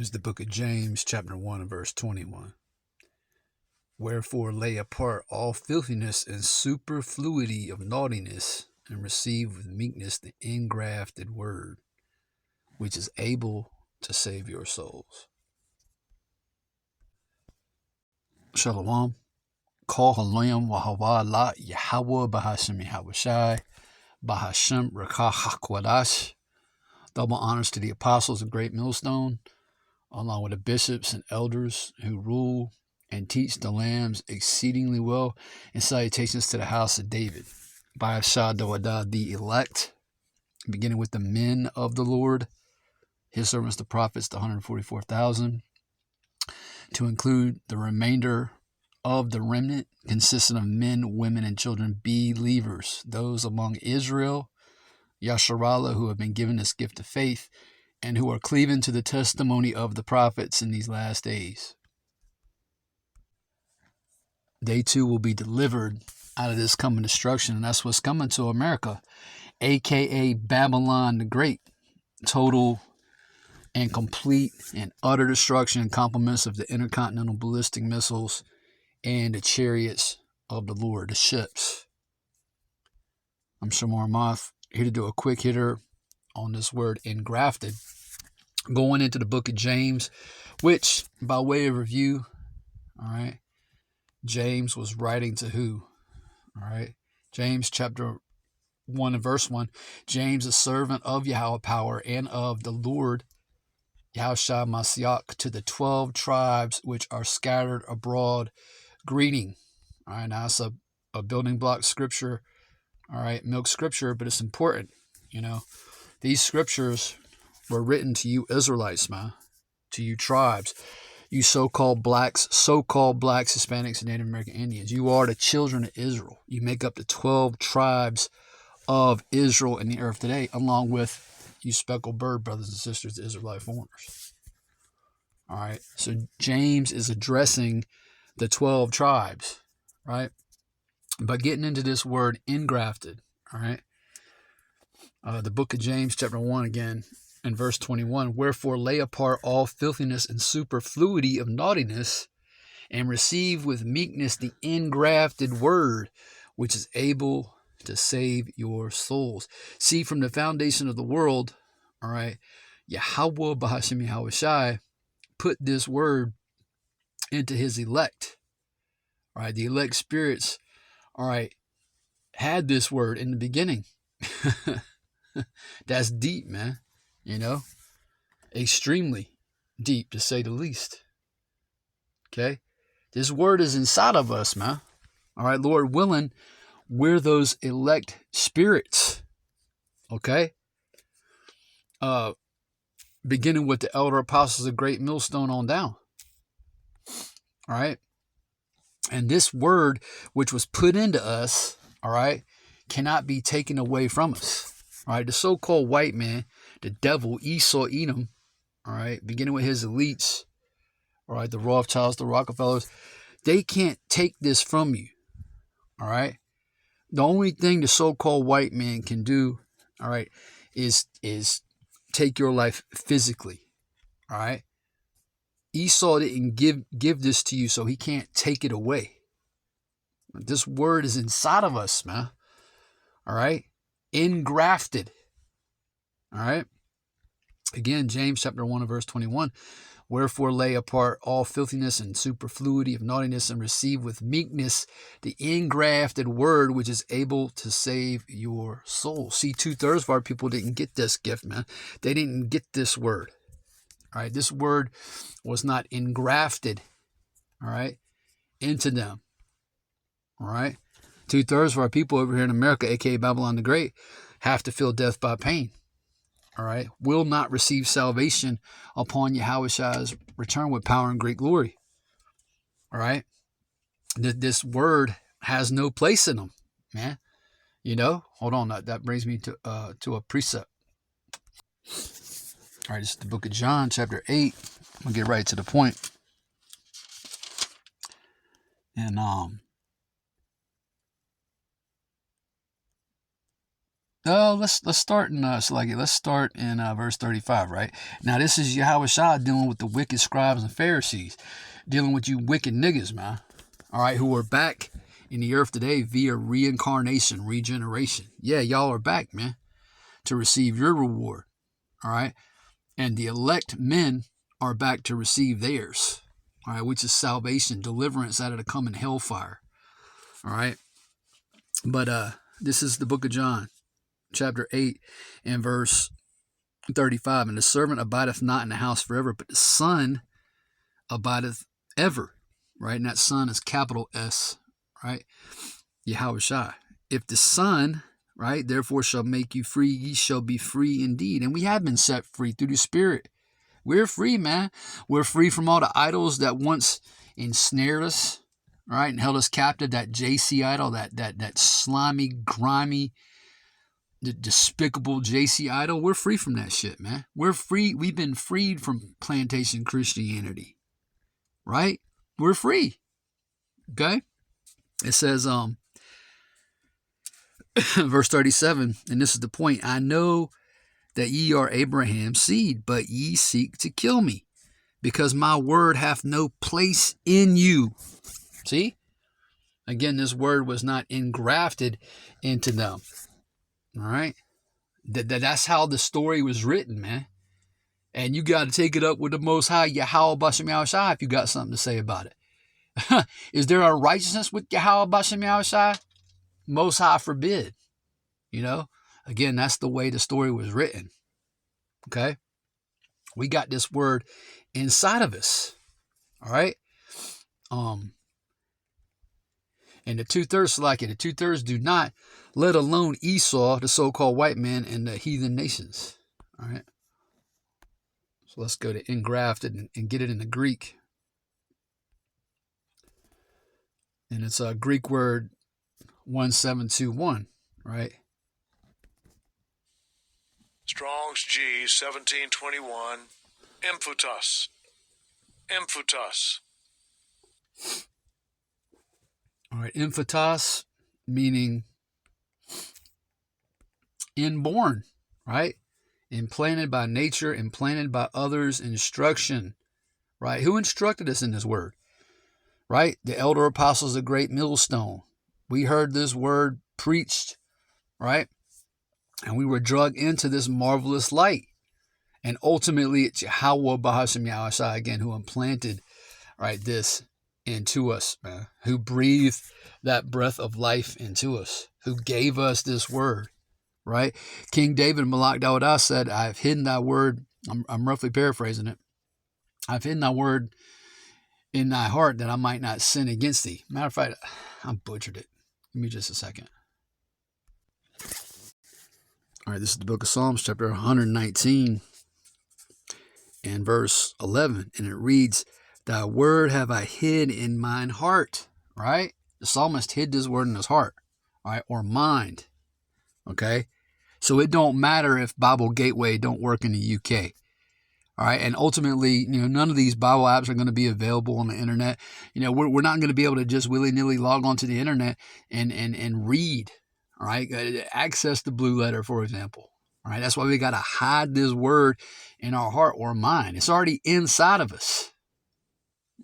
is the book of James, chapter 1 and verse 21. Wherefore lay apart all filthiness and superfluity of naughtiness, and receive with meekness the engrafted word, which is able to save your souls. Shalom. Call Halayim Wahawa La Yahweh Bahashim Yahushai Bahashim Rakah Hakwadash. Double honors to the apostles of Great Millstone, along with the bishops and elders who rule and teach the lambs exceedingly well, and salutations to the house of David. By Shah the elect, beginning with the men of the Lord, his servants, the prophets, the 144,000, to include the remainder of the remnant, consisting of men, women, and children, believers, those among Israel, Yasharallah, who have been given this gift of faith, and who are cleaving to the testimony of the prophets in these last days. They too will be delivered out of this coming destruction, and that's what's coming to America, aka Babylon the Great. Total and complete and utter destruction and complements of the intercontinental ballistic missiles and the chariots of the Lord, the ships. I'm Shamar Ahmath, here to do a quick hitter on this word engrafted, going into the book of James, which, by way of review, all right, James was writing to who? All right, James chapter 1 and verse 1. James, a servant of Yahweh power and of the Lord Yahushua Mashiach, to the 12 tribes which are scattered abroad, greeting. All right, now it's a building block scripture. All right, milk scripture, but it's important. You know, these scriptures were written to you Israelites, man, to you tribes, you so-called blacks, Hispanics, and Native American Indians. You are the children of Israel. You make up the 12 tribes of Israel in the earth today, along with you speckled bird brothers and sisters, the Israelite foreigners. All right, so James is addressing the 12 tribes, right? But getting into this word engrafted, all right? The book of James, chapter 1 again, and verse 21, wherefore lay apart all filthiness and superfluity of naughtiness, and receive with meekness the engrafted word, which is able to save your souls. See, from the foundation of the world, all right, Yahweh Bahashim Yahushai put this word into his elect. All right, the elect spirits, all right, had this word in the beginning. That's deep, man. You know, extremely deep, to say the least. Okay, this word is inside of us, man. All right, Lord willing, we're those elect spirits. Okay, beginning with the elder apostles of Great Millstone on down. All right, and this word, which was put into us, all right, cannot be taken away from us. All right, the so-called white man, the devil, Esau, Edom, all right, beginning with his elites, all right, the Rothschilds, the Rockefellers, they can't take this from you, all right? The only thing the so-called white man can do, all right, is take your life physically, all right? Esau didn't give this to you, so he can't take it away. This word is inside of us, man, all right? Engrafted, all right? Again, James chapter 1 and verse 21, wherefore lay apart all filthiness and superfluity of naughtiness, and receive with meekness the engrafted word, which is able to save your soul. See, 2/3 of our people didn't get this gift, man. They didn't get this word. All right, this word was not engrafted, all right, into them. All right, 2/3 of our people over here in America, aka Babylon the Great, have to feel death by pain. All right, will not receive salvation upon Yahushua's return with power and great glory. All right, this word has no place in them, man. You know, hold on, that brings me to a precept. All right, this is the book of John, chapter 8. We'll get right to the point. And Let's start in let's start in verse 35, right? Now this is Yahushua dealing with the wicked scribes and Pharisees, dealing with you wicked niggas, man. All right, who are back in the earth today via reincarnation, regeneration. Yeah, y'all are back, man, to receive your reward. All right, and the elect men are back to receive theirs. All right, which is salvation, deliverance out of the coming hellfire. All right, but this is the book of John, chapter 8 and verse 35. And the servant abideth not in the house forever, but the Son abideth ever. Right? And that Son is capital S. Right? Yahushua. If the Son, right, therefore shall make you free, ye shall be free indeed. And we have been set free through the Spirit. We're free, man. We're free from all the idols that once ensnared us, right, and held us captive. That JC idol, that slimy, grimy, the despicable JC idol. We're free from that shit, man. We're free. We've been freed from plantation Christianity, right? We're free. Okay? It says, verse 37, and this is the point. I know that ye are Abraham's seed, but ye seek to kill me, because my word hath no place in you. See? Again, this word was not engrafted into them. All right? That's how the story was written, man. And you got to take it up with the Most High, Yahweh Bashem Yahushai, if you got something to say about it. Is there a righteousness with Yahweh Bashem Yahushai? Most High forbid. You know? Again, that's the way the story was written. Okay? We got this word inside of us. All right? And the 2/3 like it. The 2/3 do not, let alone Esau, the so-called white man, and the heathen nations. All right? So let's go to engrafted and get it in the Greek. And it's a Greek word 1721, right? Strong's G 1721. Emphutos. Emphutos. All right, emphatos, meaning inborn, right? Implanted by nature, implanted by others, instruction, right? Who instructed us in this word, right? The elder apostles, the great millstone. We heard this word preached, right? And we were dragged into this marvelous light. And ultimately, it's Yahweh Bahasham Yahushai, again, who implanted, right, this into us, man, who breathed that breath of life into us, who gave us this word, right? King David, Malak Dawadah said, I've hidden thy word. I'm roughly paraphrasing it. I've hidden thy word in thy heart that I might not sin against thee. Matter of fact, I butchered it. Give me just a second. All right, this is the book of Psalms, chapter 119 and verse 11. And it reads, thy word have I hid in mine heart, right? The psalmist hid this word in his heart, right? Or mind, okay? So it don't matter if Bible Gateway don't work in the UK, all right? And ultimately, none of these Bible apps are going to be available on the internet. We're not going to be able to just willy-nilly log onto the internet and read, all right? Access the Blue Letter, for example, all right? That's why we got to hide this word in our heart or mind. It's already inside of us.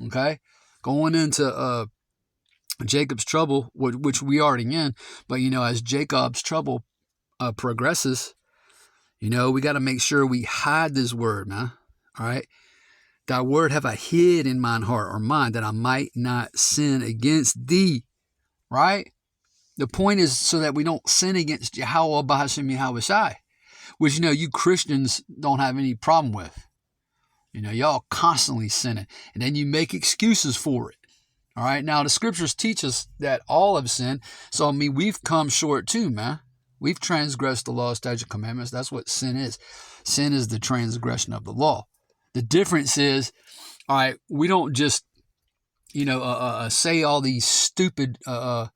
Okay, going into Jacob's trouble, which we already in, but as Jacob's trouble progresses, we got to make sure we hide this word, man. All right, thy word have I hid in mine heart or mind, that I might not sin against thee. Right. The point is so that we don't sin against Yahweh Bahashim Yahushai, which you Christians don't have any problem with. Y'all constantly sinning, and then you make excuses for it. All right. Now, the scriptures teach us that all have sinned. So, we've come short too, man. We've transgressed the law, statute, commandments. That's what sin is. Sin is the transgression of the law. The difference is, all right, we don't just, say all these stupid, we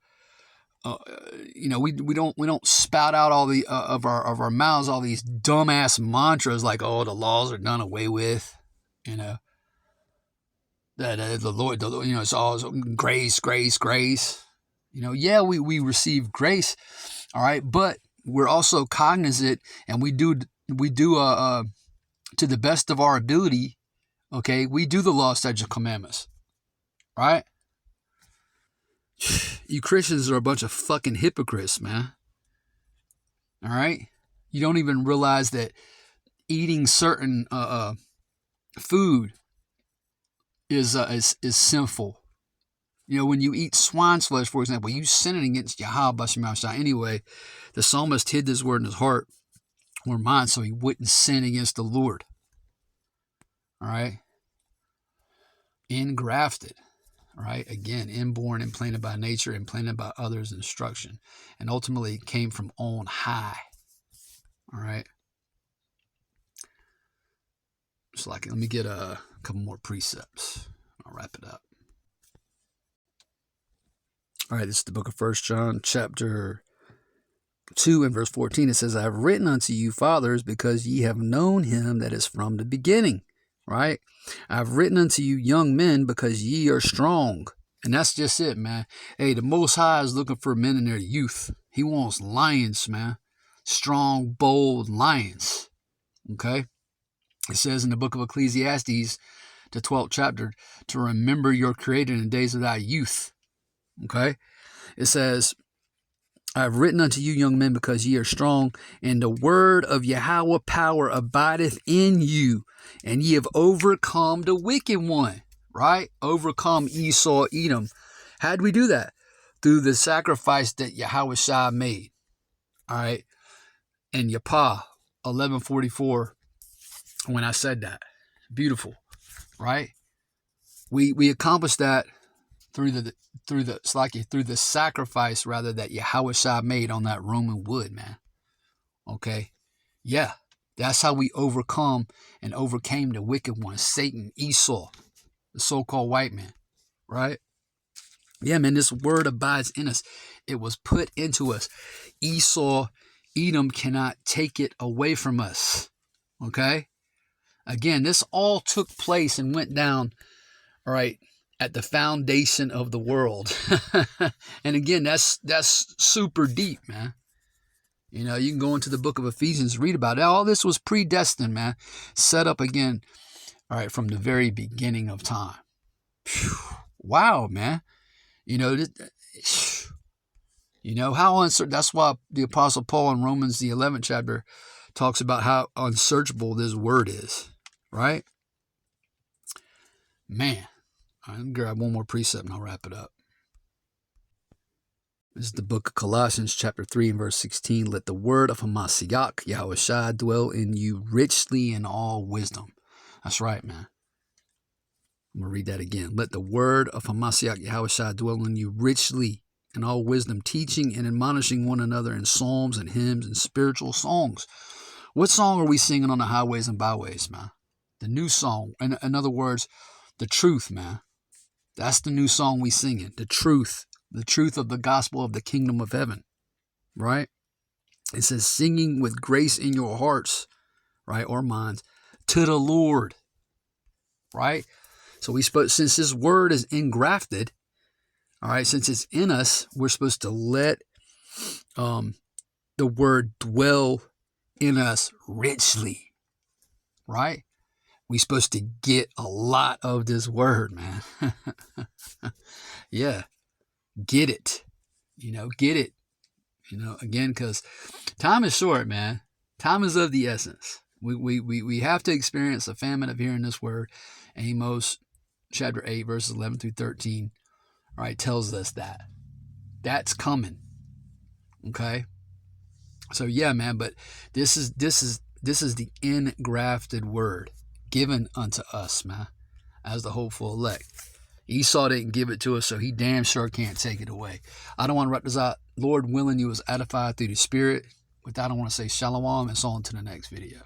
don't spout out all the of our mouths all these dumbass mantras like, oh, the laws are done away with. That the Lord, it's all grace, grace, grace. Yeah, we receive grace, all right, but we're also cognizant, and we do to the best of our ability, okay, we do the law, statutes, and commandments, right? You Christians are a bunch of fucking hypocrites, man. All right? You don't even realize that eating certain food is sinful. You know, when you eat swine's flesh, for example, you sinning against Yahweh Bashim Shai. Anyway, the psalmist hid this word in his heart or mind so he wouldn't sin against the Lord. All right? Engrafted. All right? Again, inborn, implanted by nature, implanted by others' instruction. And ultimately came from on high. All right? So let me get a couple more precepts. I'll wrap it up. All right, this is the book of 1 John, chapter 2 and verse 14. It says, I have written unto you, fathers, because ye have known him that is from the beginning. Right? I have written unto you, young men, because ye are strong. And that's just it, man. Hey, the Most High is looking for men in their youth. He wants lions, man. Strong, bold lions. Okay? It says in the book of Ecclesiastes, the 12th chapter, to remember your Creator in the days of thy youth. Okay? It says, I have written unto you, young men, because ye are strong, and the word of Yahweh power abideth in you, and ye have overcome the wicked one. Right? Overcome Esau, Edom. How did we do that? Through the sacrifice that Yahweh Shai made. All right? And Yapa, 1144, when I said that. Beautiful. Right? We accomplished that through the sacrifice rather that Yahweh Shai made on that Roman wood, man. Okay? Yeah. That's how we overcome and overcame the wicked one, Satan, Esau, the so-called white man. Right? Yeah, man, this word abides in us. It was put into us. Esau, Edom cannot take it away from us. Okay? Again, this all took place and went down, all right, at the foundation of the world. And again, that's super deep, man. You know, you can go into the book of Ephesians, read about it. All this was predestined, man. Set up again, all right, from the very beginning of time. Whew. Wow, man. You know, how uncertain. That's why the Apostle Paul in Romans, the 11th chapter, talks about how unsearchable this word is. Right? Man. I'm going to grab one more precept and I'll wrap it up. This is the book of Colossians, chapter 3 and verse 16. Let the word of Hamashiach, Yahweh Shai, dwell in you richly in all wisdom. That's right, man. I'm going to read that again. Let the word of Hamashiach, Yahweh Shai, dwell in you richly in all wisdom, teaching and admonishing one another in psalms and hymns and spiritual songs. What song are we singing on the highways and byways, man? The new song. In other words, the truth, man. That's the new song we singing. The truth of the gospel of the kingdom of heaven, right? It says singing with grace in your hearts, right, or minds, to the Lord, right? So since this word is engrafted, all right, since it's in us, we're supposed to let the word dwell in us richly, right? We're supposed to get a lot of this word, man. Yeah. Get it. Get it. Again, because time is short, man. Time is of the essence. We have to experience a famine of hearing this word. Amos chapter 8, verses 11 through 13, right, tells us that. That's coming. Okay? So yeah, man, but this is the engrafted word given unto us, man, as the hopeful elect. Esau didn't give it to us, so he damn sure can't take it away. I don't want to wrap this out. Lord willing, you was edified through the Spirit. With that, I want to say shalom and so on to the next video.